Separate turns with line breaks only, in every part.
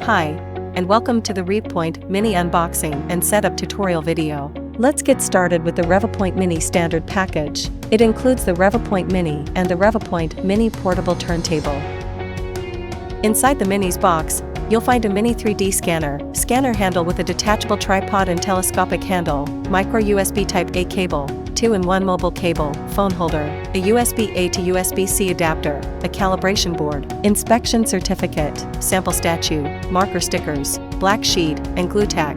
Hi, and welcome to the Revopoint Mini unboxing and setup tutorial video. Let's get started with the Revopoint Mini standard package. It includes the Revopoint Mini and the Revopoint Mini portable turntable. Inside the Mini's box, you'll find a mini 3D scanner handle with a detachable tripod and telescopic handle, micro USB Type-A cable, 2-in-1 mobile cable, phone holder, a USB-A to USB-C adapter, a calibration board, inspection certificate, sample statue, marker stickers, black sheet, and glue tack.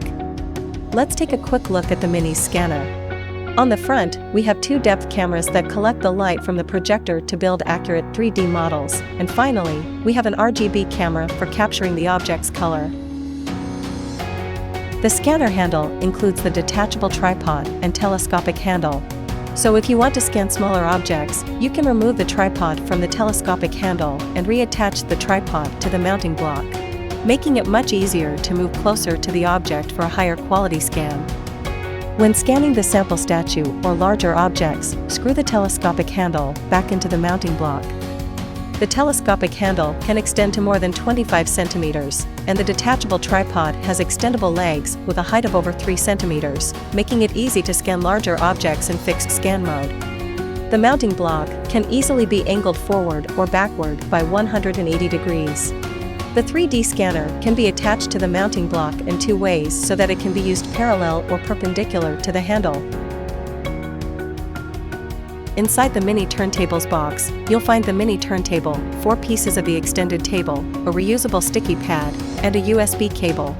Let's take a quick look at the Mini's scanner. On the front, we have two depth cameras that collect the light from the projector to build accurate 3D models, and finally, we have an RGB camera for capturing the object's color. The scanner handle includes the detachable tripod and telescopic handle. So if you want to scan smaller objects, you can remove the tripod from the telescopic handle and reattach the tripod to the mounting block, making it much easier to move closer to the object for a higher quality scan. When scanning the sample statue or larger objects, screw the telescopic handle back into the mounting block. The telescopic handle can extend to more than 25 centimeters, and the detachable tripod has extendable legs with a height of over 3 centimeters, making it easy to scan larger objects in fixed scan mode. The mounting block can easily be angled forward or backward by 180 degrees. The 3D scanner can be attached to the mounting block in two ways so that it can be used parallel or perpendicular to the handle. Inside the Mini turntable's box, you'll find the Mini turntable, 4 pieces of the extended table, a reusable sticky pad, and a USB cable.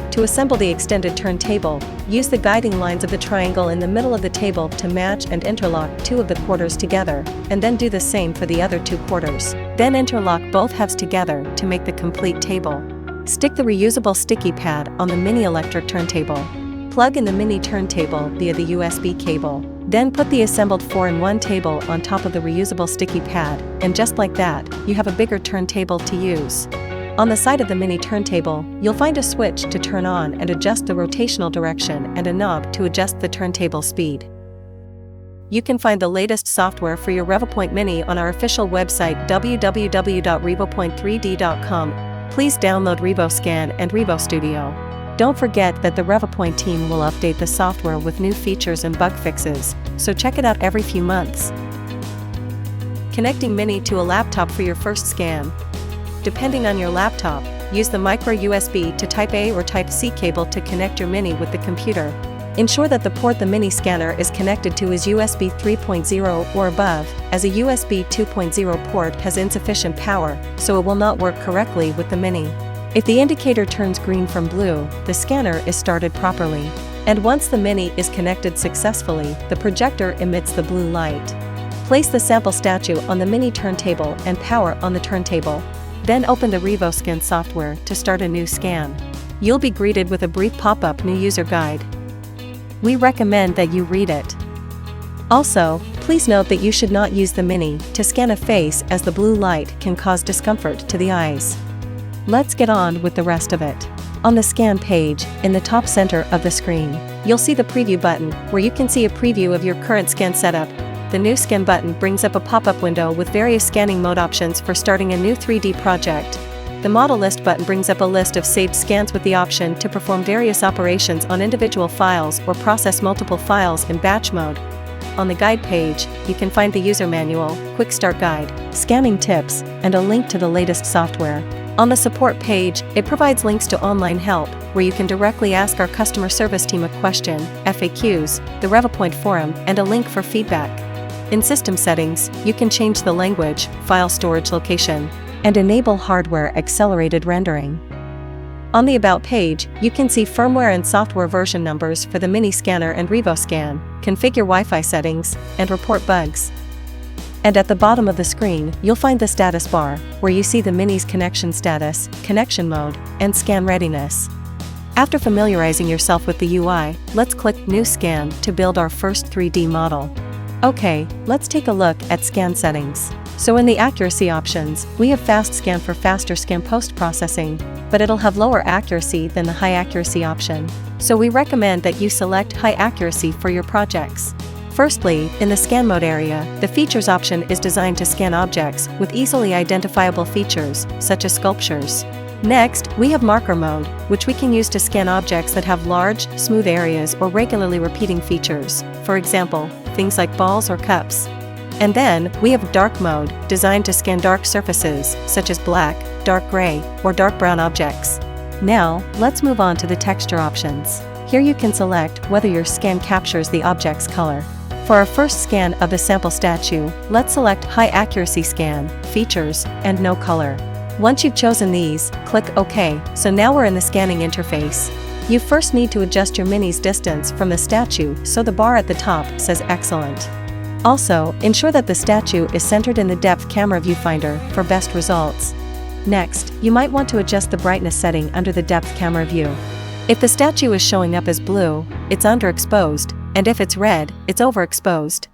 To assemble the extended turntable, use the guiding lines of the triangle in the middle of the table to match and interlock 2 of the quarters together, and then do the same for the other 2 quarters. Then interlock both halves together to make the complete table. Stick the reusable sticky pad on the Mini electric turntable. Plug in the Mini turntable via the USB cable. Then put the assembled 4-in-1 table on top of the reusable sticky pad, and just like that, you have a bigger turntable to use. On the side of the Mini turntable, you'll find a switch to turn on and adjust the rotational direction and a knob to adjust the turntable speed. You can find the latest software for your Revopoint Mini on our official website www.revopoint3d.com. Please download RevoScan and RevoStudio. Don't forget that the Revopoint team will update the software with new features and bug fixes, so check it out every few months. Connecting Mini to a laptop for your first scan. Depending on your laptop, use the micro USB to Type-A or Type-C cable to connect your Mini with the computer. Ensure that the port the Mini scanner is connected to is USB 3.0 or above, as a USB 2.0 port has insufficient power, so it will not work correctly with the Mini. If the indicator turns green from blue, the scanner is started properly. And once the Mini is connected successfully, the projector emits the blue light. Place the sample statue on the Mini turntable and power on the turntable. Then open the RevoScan software to start a new scan. You'll be greeted with a brief pop-up new user guide. We recommend that you read it. Also, please note that you should not use the Mini to scan a face as the blue light can cause discomfort to the eyes. Let's get on with the rest of it. On the scan page, in the top center of the screen, you'll see the preview button, where you can see a preview of your current scan setup. The new scan button brings up a pop-up window with various scanning mode options for starting a new 3D project. The model list button brings up a list of saved scans with the option to perform various operations on individual files or process multiple files in batch mode. On the guide page, you can find the user manual, quick start guide, scanning tips, and a link to the latest software. On the support page, it provides links to online help, where you can directly ask our customer service team a question, FAQs, the Revopoint forum, and a link for feedback. In system settings, you can change the language, file storage location, and enable hardware accelerated rendering. On the About page, you can see firmware and software version numbers for the Mini scanner and RevoScan, configure Wi-Fi settings, and report bugs. And at the bottom of the screen, you'll find the status bar, where you see the Mini's connection status, connection mode, and scan readiness. After familiarizing yourself with the UI, let's click New Scan to build our first 3D model. Okay, let's take a look at scan settings. So in the accuracy options, we have fast scan for faster scan post-processing, but it'll have lower accuracy than the high accuracy option. So we recommend that you select high accuracy for your projects. Firstly, in the Scan Mode area, the Features option is designed to scan objects with easily identifiable features, such as sculptures. Next, we have marker mode, which we can use to scan objects that have large, smooth areas or regularly repeating features, for example, things like balls or cups. And then, we have dark mode, designed to scan dark surfaces, such as black, dark gray, or dark brown objects. Now, let's move on to the texture options. Here you can select whether your scan captures the object's color. For our first scan of the sample statue, let's select High Accuracy Scan, Features, and No Color. Once you've chosen these, click OK, so now we're in the scanning interface. You first need to adjust your mini's distance from the statue so the bar at the top says Excellent. Also, ensure that the statue is centered in the depth camera viewfinder for best results. Next, you might want to adjust the brightness setting under the depth camera view. If the statue is showing up as blue, it's underexposed, and if it's red, it's overexposed.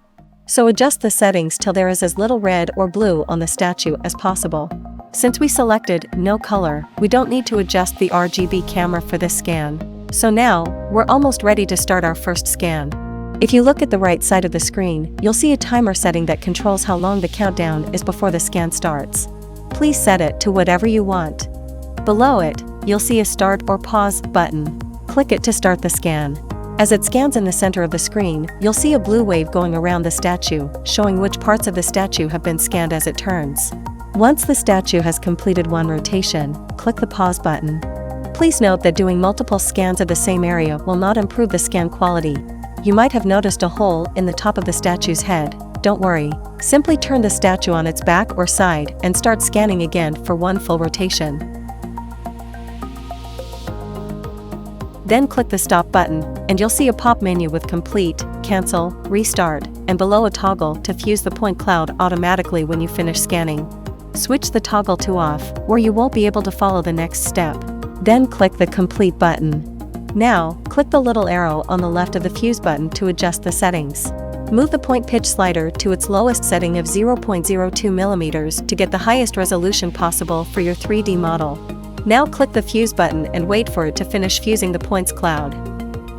So adjust the settings till there is as little red or blue on the statue as possible. Since we selected No Color, we don't need to adjust the RGB camera for this scan. So now, we're almost ready to start our first scan. If you look at the right side of the screen, you'll see a timer setting that controls how long the countdown is before the scan starts. Please set it to whatever you want. Below it, you'll see a Start or Pause button. Click it to start the scan. As it scans in the center of the screen, you'll see a blue wave going around the statue, showing which parts of the statue have been scanned as it turns. Once the statue has completed one rotation, click the Pause button. Please note that doing multiple scans of the same area will not improve the scan quality. You might have noticed a hole in the top of the statue's head. Don't worry. Simply turn the statue on its back or side and start scanning again for one full rotation. Then click the Stop button, and you'll see a pop menu with Complete, Cancel, Restart, and below a toggle to fuse the point cloud automatically when you finish scanning. Switch the toggle to Off, or you won't be able to follow the next step. Then click the Complete button. Now, click the little arrow on the left of the Fuse button to adjust the settings. Move the point pitch slider to its lowest setting of 0.02 mm to get the highest resolution possible for your 3D model. Now click the Fuse button and wait for it to finish fusing the points cloud.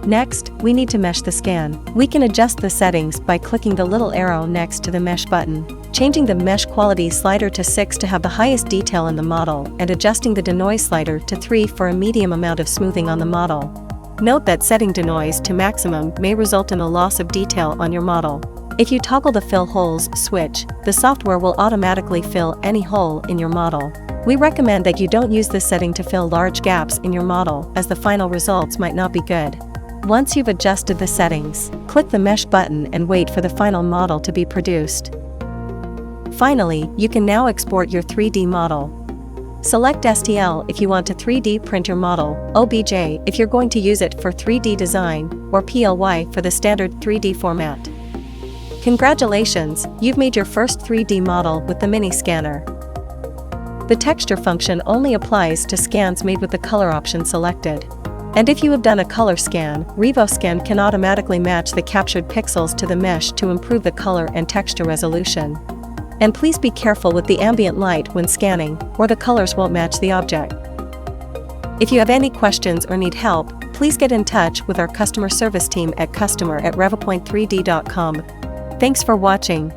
Next, we need to mesh the scan. We can adjust the settings by clicking the little arrow next to the Mesh button, changing the Mesh Quality slider to 6 to have the highest detail in the model, and adjusting the Denoise slider to 3 for a medium amount of smoothing on the model. Note that setting Denoise to maximum may result in a loss of detail on your model. If you toggle the Fill Holes switch, the software will automatically fill any hole in your model. We recommend that you don't use this setting to fill large gaps in your model, as the final results might not be good. Once you've adjusted the settings, click the Mesh button and wait for the final model to be produced. Finally, you can now export your 3D model. Select STL if you want to 3D print your model, OBJ if you're going to use it for 3D design, or PLY for the standard 3D format. Congratulations, you've made your first 3D model with the mini scanner. The texture function only applies to scans made with the color option selected. And if you have done a color scan, Revoscan can automatically match the captured pixels to the mesh to improve the color and texture resolution. And please be careful with the ambient light when scanning, or the colors won't match the object. If you have any questions or need help, please get in touch with our customer service team at customer@revopoint3d.com. Thanks for watching.